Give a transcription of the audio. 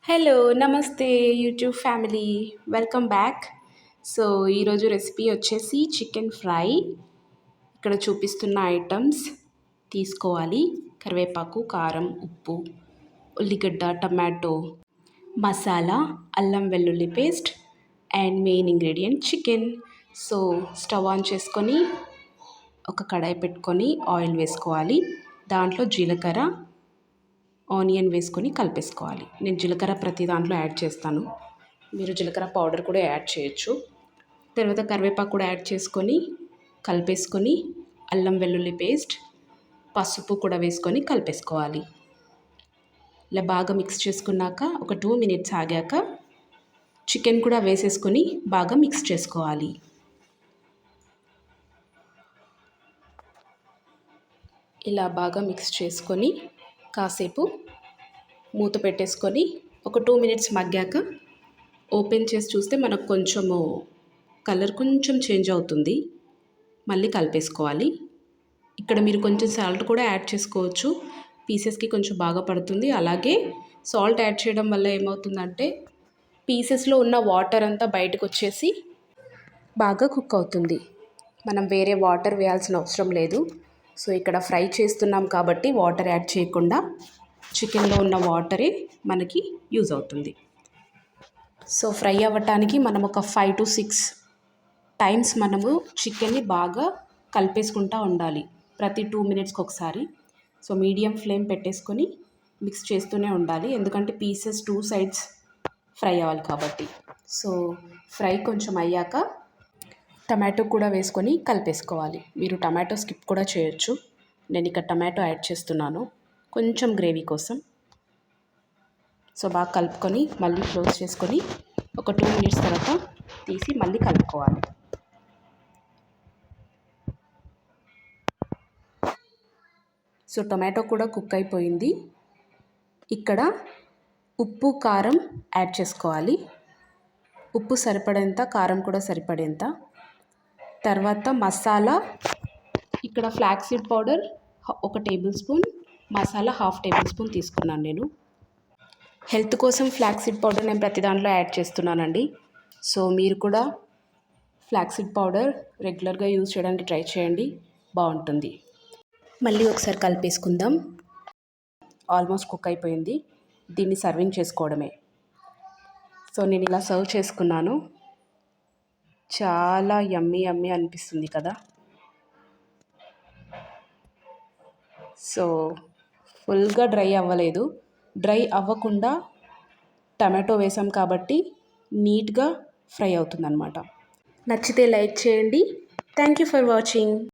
Hello! నమస్తే YouTube family. Welcome back. So, ఈరోజు recipe వచ్చేసి చికెన్ ఫ్రై. ఇక్కడ చూపిస్తున్న ఐటమ్స్ తీసుకోవాలి. కరివేపాకు, కారం, ఉప్పు, ఉల్లిగడ్డ, టమాటో, మసాలా, అల్లం వెల్లుల్లి paste and main ingredient chicken. So, stove on చేసుకొని ఒక కడాయి పెట్టుకొని ఆయిల్ వేసుకోవాలి. దాంట్లో జీలకర్ర, ఆనియన్ వేసుకొని కలిపేసుకోవాలి. నేను జీలకర్ర ప్రతి దాంట్లో యాడ్ చేస్తాను. మీరు జీలకర్ర పౌడర్ కూడా యాడ్ చేయొచ్చు. తర్వాత కరివేపాకు కూడా యాడ్ చేసుకొని కలిపేసుకొని అల్లం వెల్లుల్లి పేస్ట్, పసుపు కూడా వేసుకొని కలిపేసుకోవాలి. ఇలా బాగా మిక్స్ చేసుకున్నాక ఒక 2 మినిట్స్ ఆగాక చికెన్ కూడా వేసేసుకొని బాగా మిక్స్ చేసుకోవాలి. ఇలా బాగా మిక్స్ చేసుకొని కాసేపు మూత పెట్టేసుకొని ఒక 2 మినిట్స్ మగ్గాక ఓపెన్ చేసి చూస్తే మనకు కొంచెము కలర్ కొంచెం చేంజ్ అవుతుంది. మళ్ళీ కలిపేసుకోవాలి. ఇక్కడ మీరు కొంచెం సాల్ట్ కూడా యాడ్ చేసుకోవచ్చు. పీసెస్కి కొంచెం బాగా పడుతుంది. అలాగే సాల్ట్ యాడ్ చేయడం వల్ల ఏమవుతుందంటే పీసెస్లో ఉన్న వాటర్ అంతా బయటకు వచ్చేసి బాగా కుక్ అవుతుంది. మనం వేరే వాటర్ వేయాల్సిన అవసరం లేదు. సో, ఇక్కడ ఫ్రై చేస్తున్నాం కాబట్టి వాటర్ యాడ్ చేయకుండా చికెన్లో ఉన్న వాటరే మనకి యూజ్ అవుతుంది. సో, ఫ్రై అవ్వటానికి మనం ఒక 5 to 6 టైమ్స్ మనము చికెన్ని బాగా కలిపేసుకుంటూ ఉండాలి. ప్రతి 2 మినిట్స్కి ఒకసారి. సో, మీడియం ఫ్లేమ్ పెట్టేసుకొని మిక్స్ చేస్తూనే ఉండాలి. ఎందుకంటే పీసెస్ 2 సైడ్స్ ఫ్రై అవ్వాలి కాబట్టి. సో, ఫ్రై కొంచెం అయ్యాక టమాటో కూడా వేసుకొని కలిపేసుకోవాలి. మీరు టమాటో స్కిప్ కూడా చేయొచ్చు. నేను ఇక్కడ టమాటో యాడ్ చేస్తున్నాను కొంచెం గ్రేవీ కోసం. సో, బాగా కలుపుకొని మళ్ళీ క్లోజ్ చేసుకొని ఒక 2 మినిట్స్ తర్వాత తీసి మళ్ళీ కలుపుకోవాలి. సో, టొమాటో కూడా కుక్ అయిపోయింది. ఇక్కడ ఉప్పు, కారం యాడ్ చేసుకోవాలి. ఉప్పు సరిపడేంత, కారం కూడా సరిపడేంత. తర్వాత మసాలా, ఇక్కడ flax seed powder 1 table spoon, masala 1/2 table spoon తీసుకున్నాను నేను. హెల్త్ కోసం ఫ్లాక్స్ సీడ్ పౌడర్ నేను ప్రతి దాంట్లో యాడ్ చేస్తున్నానండి. సో, మీరు కూడా ఫ్లాక్స్ సీడ్ పౌడర్ రెగ్యులర్గా యూజ్ చేయడానికి ట్రై చేయండి, బాగుంటుంది. మళ్ళీ ఒకసారి కలిపేసుకుందాం. ఆల్మోస్ట్ కుక్ అయిపోయింది. దీన్ని సర్వింగ్ చేసుకోవడమే. సో, నేను ఇలా సర్వ్ చేసుకున్నాను. చాలా యమ్మీ యమ్మీ అనిపిస్తుంది కదా. సో, ఫుల్గా డ్రై అవ్వలేదు. డ్రై అవ్వకుండా టమాటో వేసాం కాబట్టి నీట్గా ఫ్రై అవుతుందన్నమాట. నచ్చితే లైక్ చేయండి. Thank you for watching.